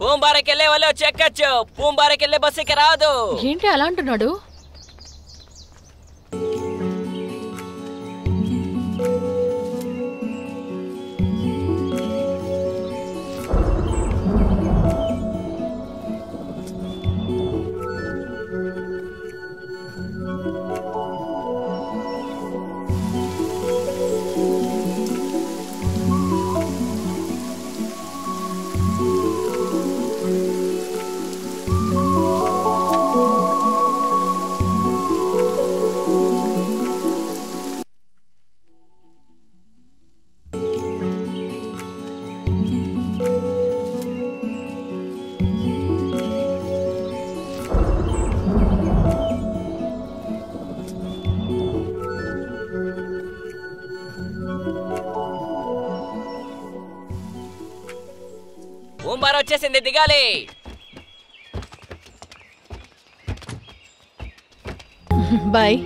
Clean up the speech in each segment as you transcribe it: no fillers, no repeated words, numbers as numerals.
పూంబారకెళ్ళే వాళ్ళు చెక్కచ్చు, పూంబారకెళ్ళే బస్సుకి రాదు. ఏంటి అలా అంటున్నాడు? పూంబార వచ్చేసింది, దిగాలి. బాయ్.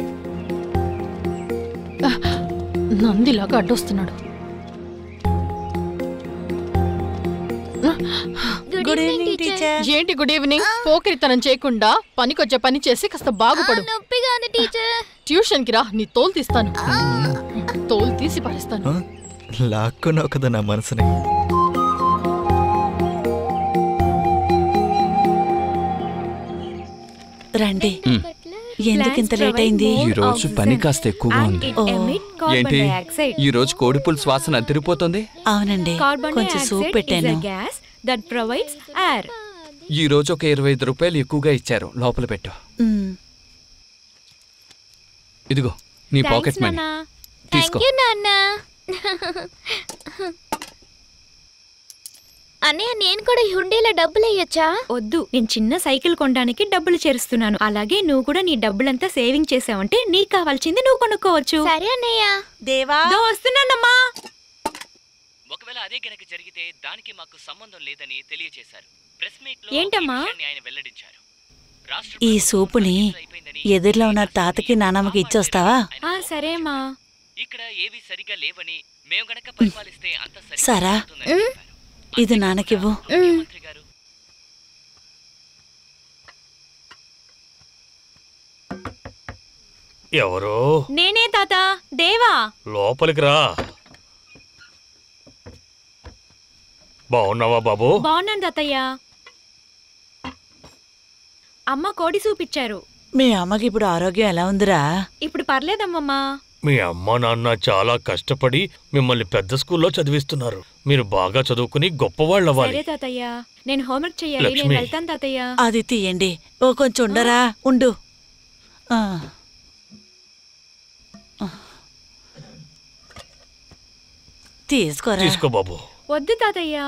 నందిలాగా అడ్డొస్తున్నాడు. Good evening teacher. ఏంటి గుడ్ ఈవినింగ్? పోకిరితనం చేయకుండా పనికొచ్చే పని చేసి కాస్త బాగుపడు. నొప్పిగా ఉంది టీచర్. ట్యూషన్ కి రా, నీ తోలు తీస్తాను. తోలు తీసి పారేస్తాను. లాక్కున్నావు కదా నా మనసుని. రండి. ఎందుకు ఇంత లేట్ అయింది? ఈ రోజు పని కాస్త ఎక్కువగా ఉంది. ఏంటి ఈ రోజు కోడి పులుసు వాసన తిరిగిపోతుంది? అవునండి, కొంచెం సూప్ పెట్టాను. ఈ రోజు ఒక 25 రూపాయలు ఎక్కువగా ఇచ్చారు, లోపల పెట్టు. ఇదిగో నీ పాకెట్ మనీ తీసుకో. అన్నయ్య, నేను కూడా హుండీలో డబ్బులు వేయొచ్చా? వద్దు, నేను చిన్న సైకిల్ కొనడానికి డబ్బులు చేరుస్తున్నాను. అలాగే నువ్వు కూడా నీ డబ్బులంతా సేవింగ్ చేసావంటే నీకు కావాల్సింది నువ్వు కొనుక్కోవచ్చు. సరే అన్నయ్య. దేవా, వస్తున్నానమ్మా. ఒకవేళ అదే గనక జరిగితే దానికి మాకు సంబంధం లేదని తెలియజేశారు. ప్రెస్ మీట్ లో ఏంటమ్మా? ఆయన వెల్లడించారు. ఈ సూపుని ఎదురులో ఉన్న తాతకి నానమ్మకి ఇచ్చొస్తావా? సరే అమ్మా. ఇక్కడ ఏవి సరిగా లేవని మేము గనక పరిపాలిస్తే అంత సరా, ఇది నాన్నకివ్వు. ఎవరు? నేనే తాత, దేవా. లోపలికి రా. బాగున్నావా బాబు? బాగున్నాను తాతయ్య. అమ్మ కోడి సూపిచ్చారు. మీ అమ్మకి ఇప్పుడు ఆరోగ్యం ఎలా ఉందిరా? ఇప్పుడు పర్లేదమ్మమ్మా. మీ అమ్మ నాన్న చాలా కష్టపడి మిమ్మల్ని పెద్ద స్కూల్లో చదివిస్తున్నారు. మీరు బాగా చదువుకుని గొప్పవాళ్ళవ్వాలి. సరే తాతయ్య, నేను హోంవర్క్ చెయ్యాలి. నేను వెళ్తాను తాతయ్య. అది తీయండి. ఓ కొంచెం ఉండరా, ఉండు. తీసుకోరా. తీసుకో బాబు. వద్దు తాతయ్య.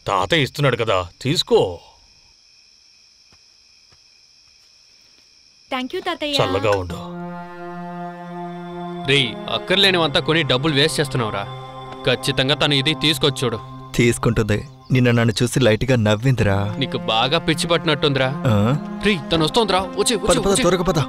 తాత ఇస్తున్నాడు కదా, తీసుకో. థ్యాంక్ యూ తాతయ్య. చల్లగా ఉండు. రే, అక్కర్లేనివంతా కొని డబ్బులు వేస్ట్ చేస్తున్నావురా. ఖచ్చితంగా తను ఇది తీసుకొచ్చుడు. తీసుకుంటుంది. నిన్న నన్ను చూసి లైట్ గా నవ్విందిరా. నీకు బాగా పిచ్చి పట్టినట్టుందిరా. రీ, తను వస్తోందిరా. వచ్చి త్వరగా పద.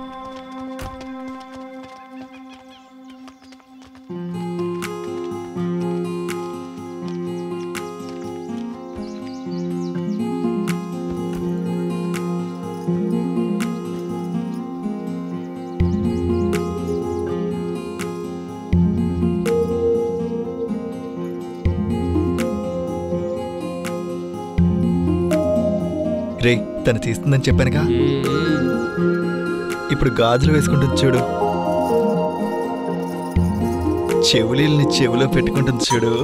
రే, తను తీస్తుందని చెప్పానుగా. ఇప్పుడు గాజులు వేసుకుంటుంది చూడు. చెవులీల్ని చెవిలో పెట్టుకుంటుంది చూడు.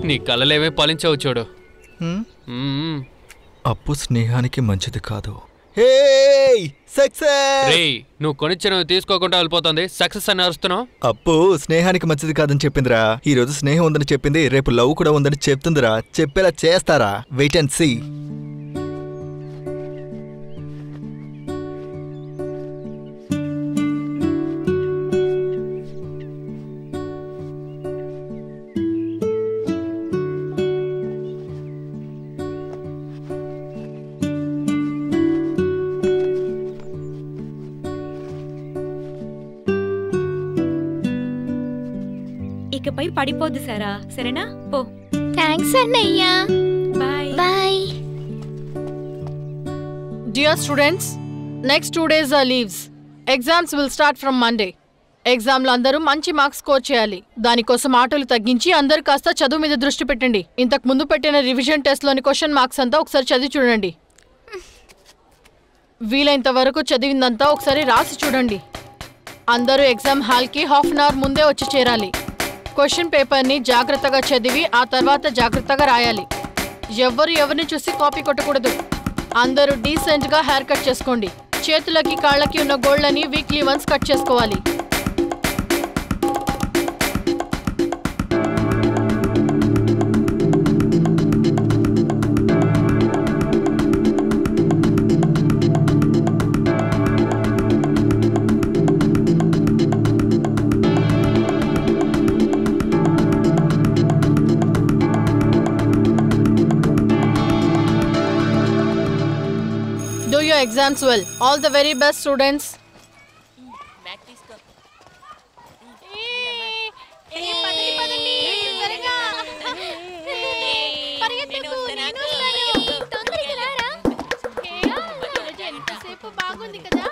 నీ కలలేమే పాలించావు చూడు. అప్పు స్నేహానికి మంచిది కాదు. Hey success! రేయ్ నువ్వు కొనిచ్చినవి తీసుకోకుండా వెళ్ళిపోతుంది, సక్సెస్ అని అరుస్తున్నావు. అప్పు స్నేహానికి మంచిది కాదని చెప్పిందిరా. ఈ రోజు స్నేహం ఉందని చెప్పింది, రేపు లవ్ కూడా ఉందని చెప్తుందిరా. చెప్పేలా చేస్తారా? Wait and see. ఇకపై పడిపోద్దు సారా, సరేనా? పో. థ్యాంక్స్ అన్నయ్య. Bye bye. Dear students, next 2 days are leaves. Exams will start from Monday. ఎగ్జామ్లో అందరూ మంచి మార్క్స్ స్కోర్ చేయాలి. దానికోసం ఆటలు తగ్గించి అందరూ కాస్త చదువు మీద దృష్టి పెట్టండి. ఇంతకు ముందు పెట్టిన రివిజన్ టెస్ట్లోని క్వశ్చన్ మార్క్స్ అంతా ఒకసారి చదివి చూడండి. వీలైనంత వరకు చదివిందంతా ఒకసారి రాసి చూడండి. అందరూ ఎగ్జామ్ హాల్కి ½ అన్ అవర్ ముందే వచ్చి చేరాలి. క్వశ్చన్ పేపర్ని జాగ్రత్తగా చదివి ఆ తర్వాత జాగ్రత్తగా రాయాలి. ఎవరిని చూసి కాపీ కొట్టకూడదు. అందరూ డీసెంట్గా హెయిర్ కట్ చేసుకోండి. చేతులకి కాళ్ళకి ఉన్న గోళ్ళని వీక్లీ వన్స్ కట్ చేసుకోవాలి. Do your exams well. All the very best, students. బాగుంది కదా?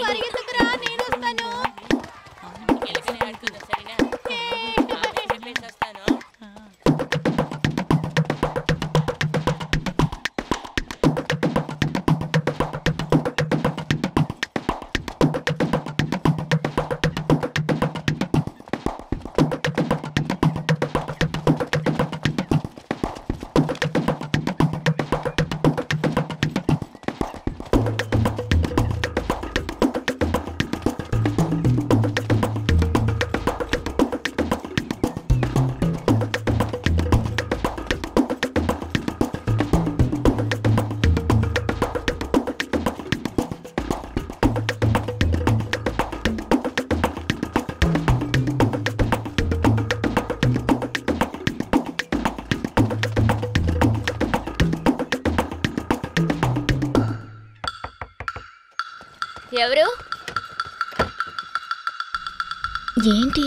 పరిగెత్తుకురా, నేను వస్తాను. ఎవరు? ఏంటి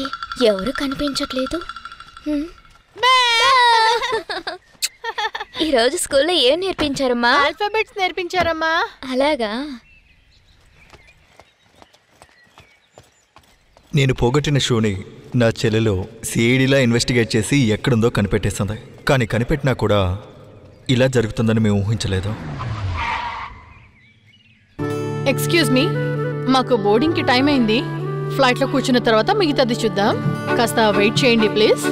ఎవరు కనిపించట్లేదు? ఈరోజు స్కూల్లో ఏం నేర్పించారమ్మా? ఆల్ఫాబెట్స్ నేర్పించారమ్మా. అలాగా? నేను పోగొట్టిన షూని నా చెల్లెలో సిఐడిలా ఇన్వెస్టిగేట్ చేసి ఎక్కడుందో కనిపెట్టేస్తుంది. కానీ కనిపెట్టినా కూడా ఇలా జరుగుతుందని మేము ఊహించలేదు. ఎక్స్క్యూజ్ మీ, మాకు బోర్డింగ్కి టైం అయింది. ఫ్లైట్లో కూర్చున్న తర్వాత మిగతాది చూద్దాం. కాస్త వెయిట్ చేయండి ప్లీజ్.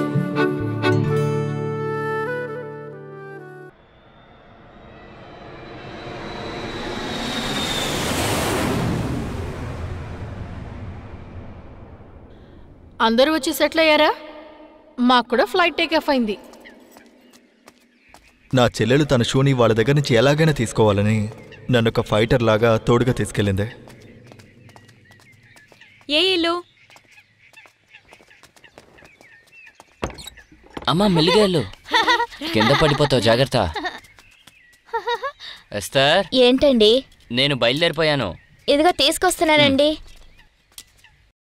అందరూ వచ్చి సెటిల్ అయ్యారా? మాకు కూడా ఫ్లైట్ టేక్ ఆఫ్ అయింది. నా చెల్లెలు తన షూని వాళ్ళ దగ్గర నుంచి ఎలాగైనా తీసుకోవాలని నన్ను ఒక ఫైటర్ లాగా తోడుగా తీసుకెళ్ళింది. ఏ ఇల్లు? అమ్మా మెల్లిగేళ్ళు, కింద పడిపోతావు, జాగ్రత్త. ఎస్తర్, ఏంటండి? నేను బయలుదేరిపోయాను. ఇదిగో తీసుకొస్తున్నానండి.